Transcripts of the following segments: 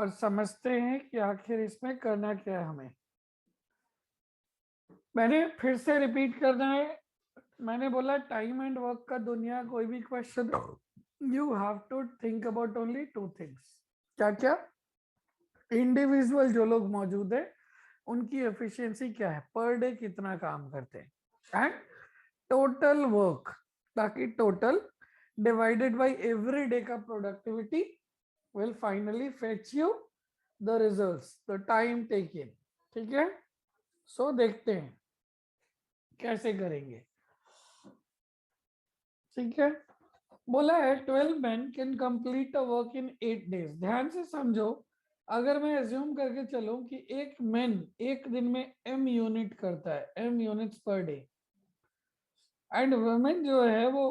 और समझते हैं कि आखिर इसमें करना क्या है हमें। मैंने फिर से रिपीट करना है, मैंने बोला टाइम एंड वर्क का दुनिया कोई भी question you have to think about only two things. क्या क्या? इंडिविजुअल जो लोग मौजूद है उनकी एफिशिएंसी क्या है, पर डे कितना काम करते हैं, एंड टोटल वर्क, ताकि total divided by every day का productivity will finally fetch you the results, the time taken। ठीक है, सो देखते हैं कैसे करेंगे। ठीक है, बोला है 12 men can complete a work in 8 days। ध्यान से समझो, अगर मैं एज्यूम करके चलूं कि एक मैन एक दिन में m यूनिट करता है, m units per day, and women जो है वो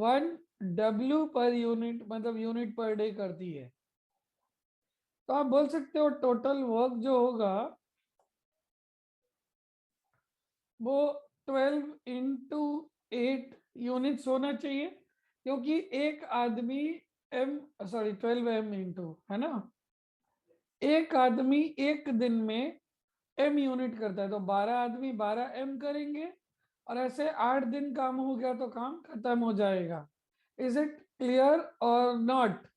1 w पर यूनिट, मतलब यूनिट पर डे करती है, तो आप बोल सकते हो टोटल वर्क जो होगा वो 12 इंटू 8 यूनिट्स होना चाहिए, क्योंकि एक आदमी 12 m इंटू, है ना, एक आदमी एक दिन में m यूनिट करता है, तो 12 आदमी 12 m करेंगे, और ऐसे 8 दिन काम हो गया तो काम खत्म हो जाएगा। Is it clear or not?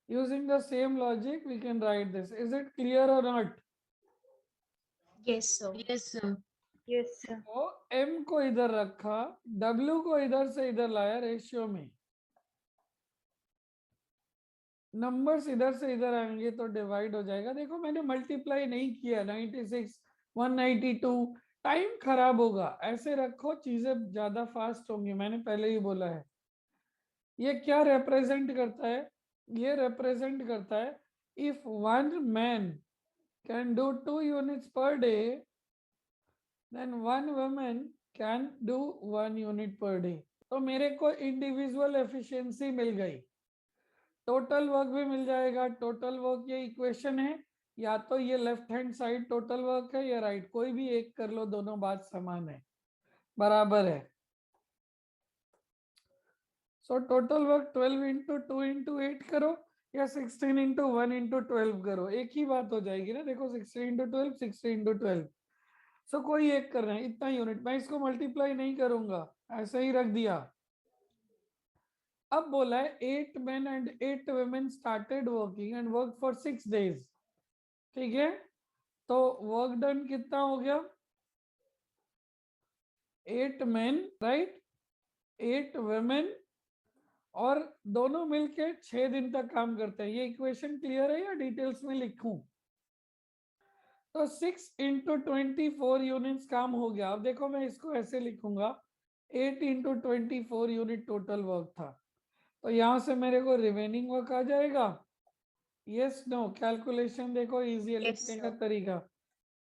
Using the same logic we can write this. Is it clear or not? Yes, sir. Yes, sir. Yes, sir. तो m को इधर रखा, w को इधर से इधर लाया रेशियो में, नंबर्स इधर से इधर आएंगे तो डिवाइड हो जाएगा। देखो मैंने मल्टीप्लाई नहीं किया, 96 192, टाइम खराब होगा, ऐसे रखो चीजें ज्यादा फास्ट होंगी, मैंने पहले ही बोला है। ये क्या रिप्रेजेंट करता है? ये रिप्रेजेंट करता है if one man can do 2 units per day, then one woman can do 1 unit per day. तो मेरे को इंडिविजुअल एफिशिएंसी मिल गई, टोटल वर्क भी मिल जाएगा। टोटल वर्क ये इक्वेशन है, या तो ये left hand side total work है या राइट, कोई भी एक कर लो, दोनों बात समान है, बराबर है। सो टोटल वर्क 12 इंटू 2 इंटू 8 करो, या 16 इंटू 1 इंटू 12 करो, एक ही बात हो जाएगी ना। देखो 16 इंटू 12, 60 इंटू 12, सो कोई एक कर रहे हैं, इतना यूनिट, मैं इसको मल्टीप्लाई नहीं करूंगा, ऐसे ही रख दिया। अब बोला है 8 men and 8 women started working and worked for 6 days। ठीक है, तो वर्क डन कितना हो गया? 8 men, राइट, 8 women, और दोनों मिलके 6 दिन तक काम करते हैं। ये इक्वेशन क्लियर है या डिटेल्स में लिखूं? तो 6 इंटू 24 यूनिट्स काम हो गया। अब देखो मैं इसको ऐसे लिखूंगा, 8 इंटू 24 यूनिट टोटल वर्क था, तो यहां से मेरे को रिमेनिंग वर्क आ जाएगा। Yes no? कैलकुलेशन देखो इजी है Yes, लिखने का sir. तरीका,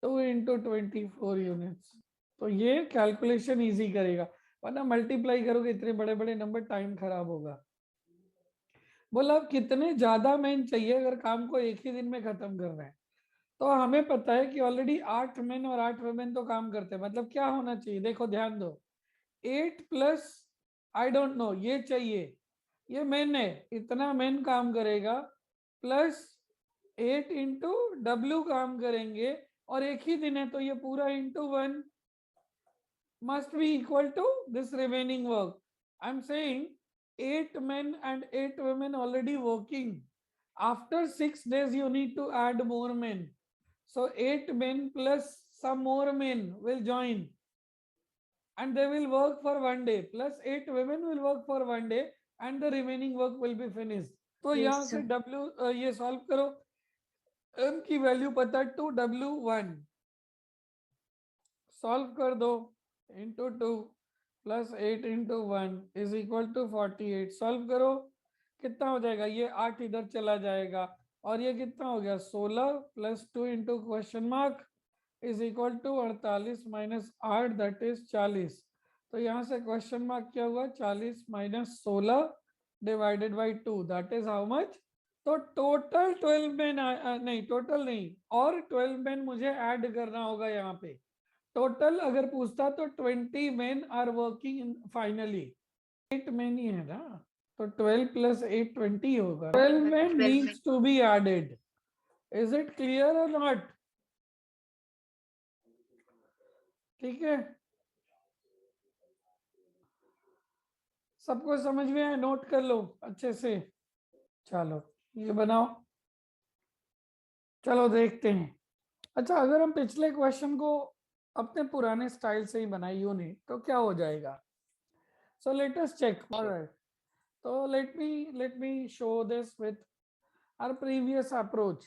2 इंटू 24 यूनिट्स, तो ये कैलकुलेशन इजी करेगा, वरना मल्टीप्लाई करोगे इतने बड़े बड़े नंबर, टाइम खराब होगा। बोला अब कितने ज्यादा मैन चाहिए अगर काम को एक ही दिन में खत्म करना है? तो हमें पता है कि ऑलरेडी 8 मैन और 8 वुमेन तो काम करते हैं, मतलब क्या होना चाहिए, देखो ध्यान दो, 8 प्लस आई डोंट नो ये चाहिए, ये मैन है, इतना मैन काम करेगा, प्लस 8 इंटू डब्ल्यू काम करेंगे, और एक ही दिन है तो ये पूरा into 1 must be equal to this remaining work। I'm saying 8 men and 8 women already working. After 6 days you need to add more men, so 8 men plus some more men will join and they will work for 1 day, plus 8 women will work for 1 day and the remaining work will be finished। तो Yes, यहाँ से sir. W ये solve करो, m की value पता है 2w1, solve कर दो, into 2 plus 8 into 1 is equal to 48। Solve करो, कितना हो जाएगा, ये 8 इधर चला जाएगा, और ये कितना हो गया 16 plus 2 into question mark is equal to 48 minus 8 that is 40। तो यहाँ से क्वेश्चन मार्क क्या हुआ, 40 minus 16 divided by 2 that is how much. तो टोटल 12 मैन, नहीं टोटल नहीं, और 12 मैन मुझे ऐड करना होगा यहाँ पे। टोटल अगर पूछता तो 20 men are working in finally, 8 men ही है ना, तो 12 प्लस 8 20 होगा। 12 men 12 needs to be added, is it clear or not? ठीक है, सबको समझ में आया? नोट कर लो अच्छे से। चलो ये बनाओ, चलो देखते हैं। अच्छा, अगर हम पिछले क्वेश्चन को अपने पुराने स्टाइल से ही बनाए यूनिट तो क्या हो जाएगा? So let us check. Alright, so let me show this with our previous approach.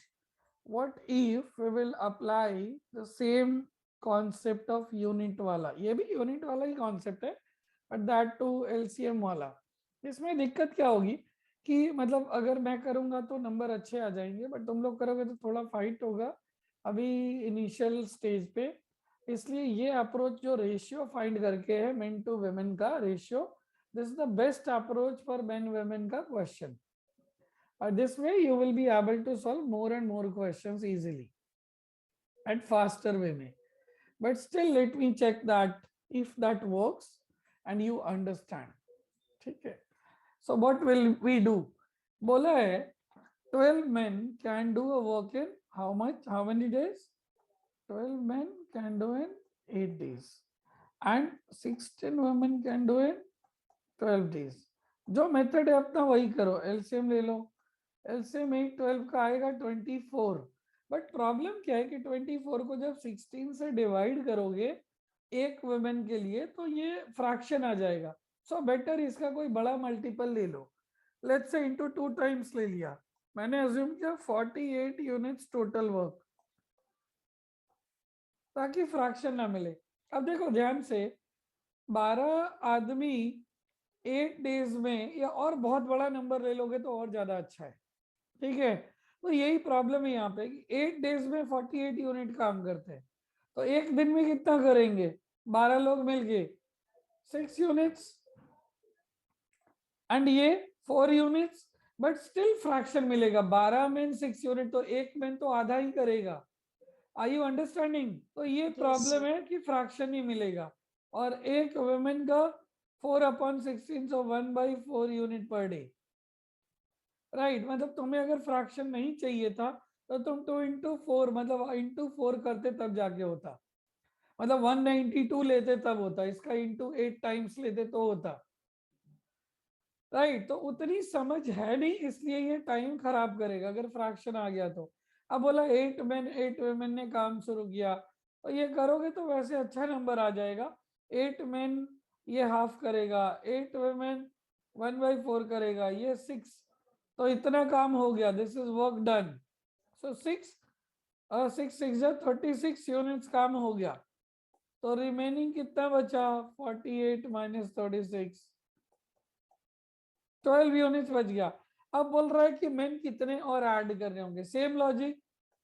What if we will apply the same concept of unit वाला? ये भी unit वाला ही concept है, but that to LCM वाला। इसमें दिक्कत क्या होगी कि मतलब अगर मैं करूंगा तो नंबर अच्छे आ जाएंगे, बट तुम लोग करोगे तो थोड़ा फाइट होगा अभी इनिशियल स्टेज पे। इसलिए ये अप्रोच जो रेशियो फाइंड करके है मेन टू वेमेन का ratio, this is the best approach for men women ka question. This way you will be able to solve more and more questions easily at faster way mein. But still let me check that if that works and you understand. ठीक है, so what will we do? बोला है 12 men can do a work in how much, how many days? 12 men can do in 8 days and 16 women can do in 12 days. जो method है अपना वही करो, LCM ले लो। एलसीएम 8 12 का आएगा 24। बट प्रॉब्लम क्या है कि 24 को जब 16 से डिवाइड करोगे एक वुमेन के लिए तो ये फ्रैक्शन आ जाएगा। सो बेटर इसका कोई बड़ा मल्टीपल ले लो। लेट्स से इनटू 2 टाइम्स ले लिया, मैंने अज्यूम किया 48 यूनिट्स टोटल वर्क, ताकि फ्रैक्शन ना मिले। अब देखो ध्यान से, 12 आदमी 8 डेज में, या और बहुत बड़ा नंबर ले लोगे तो और ज्यादा अच्छा है। ठीक है, तो यही प्रॉब्लम है यहाँ पे कि 8 डेज में 48 यूनिट काम करते हैं, तो एक दिन में कितना करेंगे? 12 लोग मिलके 6 यूनिट्स एंड ये 4 यूनिट्स, बट स्टिल फ्रैक्शन मिलेगा। 12 में 6 यूनिट तो एक में तो आधा ही करेगा। Are you understanding? तो ये प्रॉब्लम है कि फ्रैक्शन ही मिलेगा, और एक वुमेन का 4/16, so 1/4 unit per day. Right, मतलब तुम्हें अगर फ्रैक्शन नहीं चाहिए था तो तुम 2 into 4 मतलब इंटू 4 करते तब जाके होता, मतलब 192 लेते तब होता, इसका इंटू 8 टाइम्स लेते तो होता। राइट, तो उतनी समझ है नहीं, इसलिए ये टाइम खराब करेगा अगर फ्रैक्शन आ गया तो। अब बोला 8 men 8 women ने काम शुरू किया, तो ये करोगे तो वैसे अच्छा नंबर आ जाएगा। 8 men ये हाफ करेगा, 8 women 1/4 करेगा, ये 6, तो इतना काम हो गया, this is work done. So 6 36 units काम हो गया, तो रिमेनिंग कितना बचा? 48 - 36, 12 यूनिट्स बच गया। अब बोल रहा है कि मेन कितने और ऐड करने होंगे, same logic,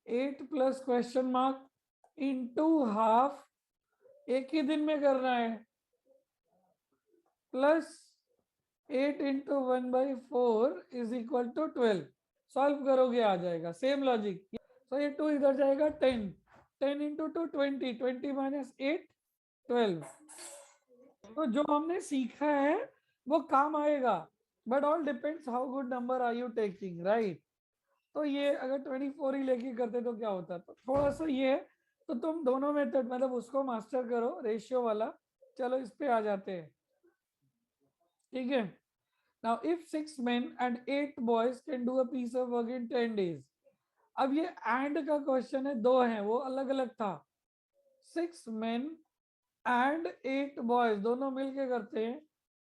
8 plus question mark into half, एक ही दिन में करना है, plus 8 into 1/4 is equal to 12। Solve करोगे आ जाएगा, सेम लॉजिक। तो ये 2 इधर जाएगा, 10 10 इंटू 2 20, 20 - 8 12। तो जो हमने सीखा है वो काम आएगा, but all depends how good number are you taking, right? तो ये अगर 24 ही लेके करते तो क्या होता? तो थोड़ा सा ये है, तो तुम दोनों मेथड मतलब उसको मास्टर करो रेशियो वाला। चलो इस पे आ जाते हैं, ठीक है। Now if 6 men and 8 boys can do a piece of work in 10 days। अब ये एंड का क्वेश्चन है, दो हैं वो अलग अलग था। 6 men and 8 boys दोनों मिलके करते हैं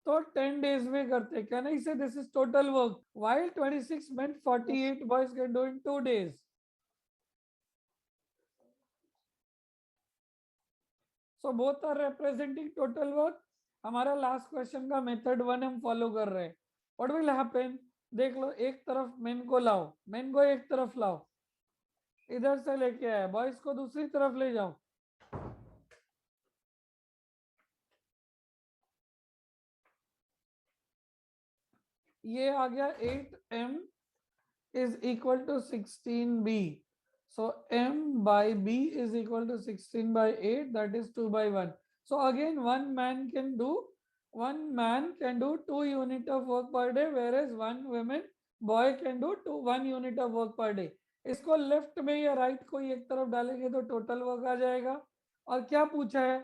तो 10 days में करते हैं। कैन आई से this is total work, while 26 men 48 boys can do in 2 days। So both are representing total work। हमारा लास्ट क्वेश्चन का मेथड 1 हम फॉलो कर रहे हैं। What will happen? देख लो, एक तरफ मेन को लाओ, मेन को एक तरफ लाओ, इधर से लेके आया, बॉयज को दूसरी तरफ ले जाओ। ये आ गया 8m is equal to 16b। So m by b is equal to 16/8, that is 2/1। So again one man can do 2 unit of work per day, whereas one woman boy can do 1 unit of work per day। इसको left में या right को एक तरफ डालेंगे तो total work आ जाएगा। और क्या पूछा है,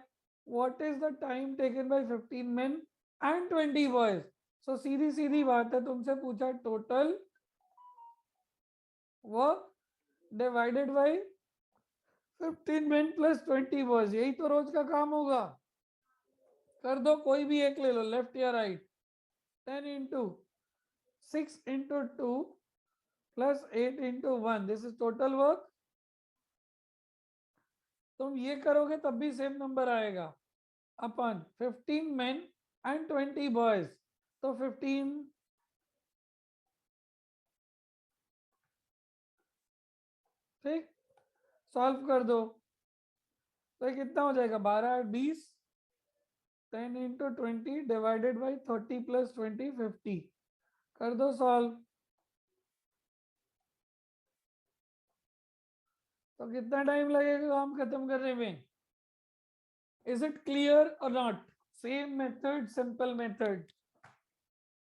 what is the time taken by 15 men and 20 boys. So सीधी सीधी बात है, तुमसे पूछा total work divided by 15 men plus 20 boys, यही तो रोज का काम होगा। कर दो, कोई भी एक ले लो, लेफ्ट या right. 10 into 6 into 2 plus 8 into 1, this is total work. तुम ये करोगे तब भी सेम नंबर आएगा, अपन 15 मेन एंड 20 बॉयज। तो 15, ठीक, सॉल्व कर दो तो ये कितना हो जाएगा, 12 20, 10 इंटू 20 डिवाइडेड बाई 30 प्लस 20 50। कर दो सॉल्व, तो कितना टाइम लगेगा काम खत्म करने में। Is it clear or not? Same method, simple method,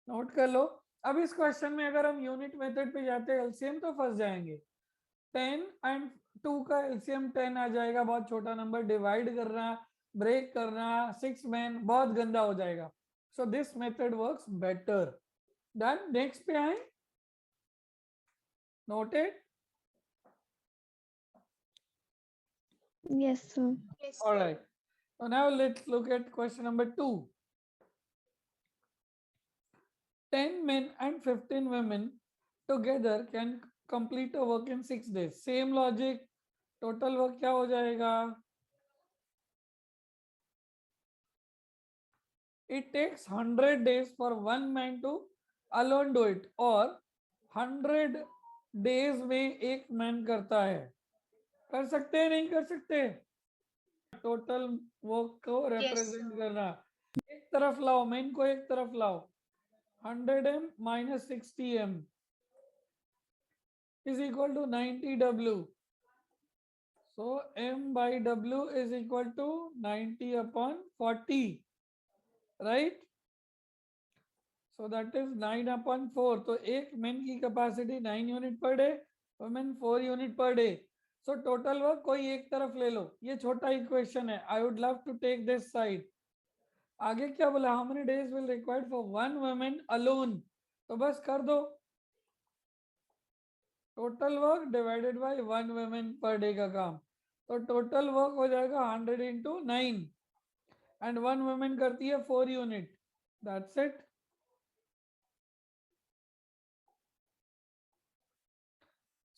note कर लो। अब इस क्वेश्चन में अगर हम यूनिट मेथड पे जाते हैं एलसीएम तो फंस जाएंगे। 10 एंड 2 का एलसीएम 10 आ जाएगा, बहुत छोटा नंबर, डिवाइड करना, ब्रेक करना, 6 मैन बहुत गंदा हो जाएगा। So this method works better. Done, next पे आए, noted. Yes, sir. Yes, All sir. right, so now let's look at question number 2. 10 men and 15 women together can complete a work in 6 days. Same logic, total work क्या हो जाएगा, it takes 100 days for one man to alone do it, और 100 days में एक man करता है। कर सकते हैं, नहीं कर सकते? टोटल वर्क को Yes, रिप्रेजेंट sir. करना, एक तरफ लाओ, मैन को एक तरफ लाओ, 100m minus 60m is equal to 90w. So m by w is equal to 90 upon 40, right? So that is 9 upon 4. तो एक मेन की capacity 9 unit per day, woman 4 unit per day. So total work कोई एक तरफ ले लो, ये छोटा इक्वेशन है, I would love to take this side. आगे क्या बोला, how many days will required for one woman alone, तो बस कर दो total work divided by one woman per day का काम। तो टोटल वर्क हो जाएगा 100 इंटू 9, एंड वन वुमेन करती है 4 unit, that's it.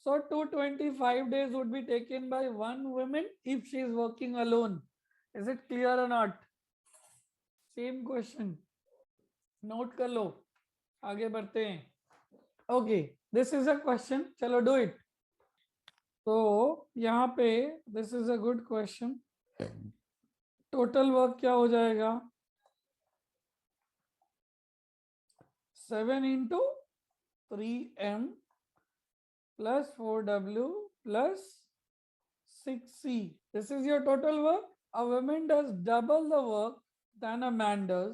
So 225 days would be taken by one woman if she is working alone. Is it clear or not? Same question. Note कर लो, आगे बढ़ते हैं। Okay, this is a question. चलो do it. तो यहाँ पे this is a good question. Total work क्या हो जाएगा, 7 into 3m plus 4w plus 6c. This is your total work. A woman does double the work than a man does,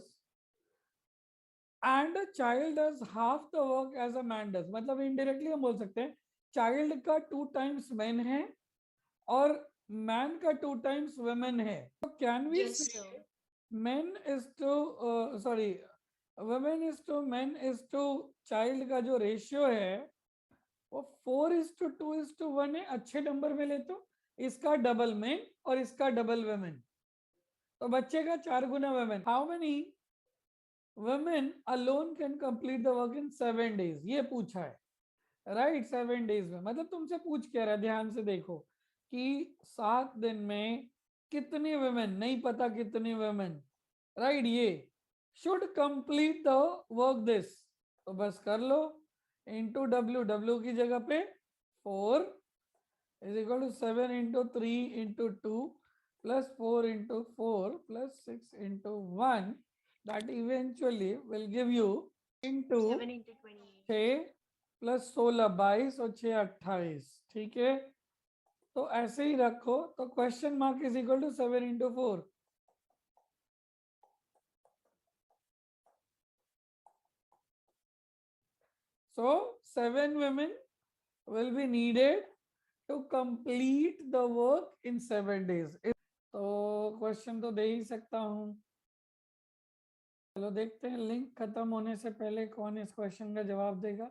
and a child does half the work as a man does. मतलब indirectly हम बोल सकते हैं child का 2 times man है और man का 2 times women है। तो कैन वी Yes, से sir. men is to sorry women is to men is to child का जो रेशियो है वो 4:2:1 है। अच्छे नंबर में ले तो इसका डबल मैन और इसका डबल वुमेन, तो बच्चे का 4 गुना women. How many women alone can complete the work in 7 days, ये पूछा है, राइट। 7 days में मतलब तुमसे पूछ क्या रहा है, ध्यान से देखो कि 7 दिन में कितनी वुमेन, नहीं पता कितनी वुमेन, राइट, ये should complete the work this, तो बस कर लो इंटू डब्ल्यू, डब्ल्यू की जगह पे 4 is equal to 7 into 3 into 2 plus 4 into 4 plus 6 into 1, that eventually will give you into 7 into 28. 6 plus 16 22 और 6 28, ठीक है। तो ऐसे ही रखो, तो question mark is equal to 7 into 4। So 7 women will be needed to complete the work in 7 days. तो question तो दे ही सकता हूं। चलो देखते हैं लिंक खत्म होने से पहले कौन इस क्वेश्चन का जवाब देगा।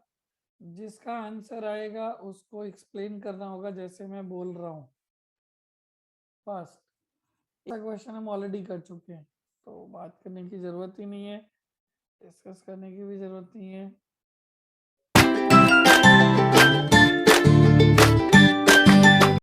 जिसका आंसर आएगा उसको एक्सप्लेन करना होगा जैसे मैं बोल रहा हूँ। फास्ट क्वेश्चन हम ऑलरेडी कर चुके हैं तो बात करने की जरूरत ही नहीं है, डिस्कस करने की भी जरूरत नहीं है।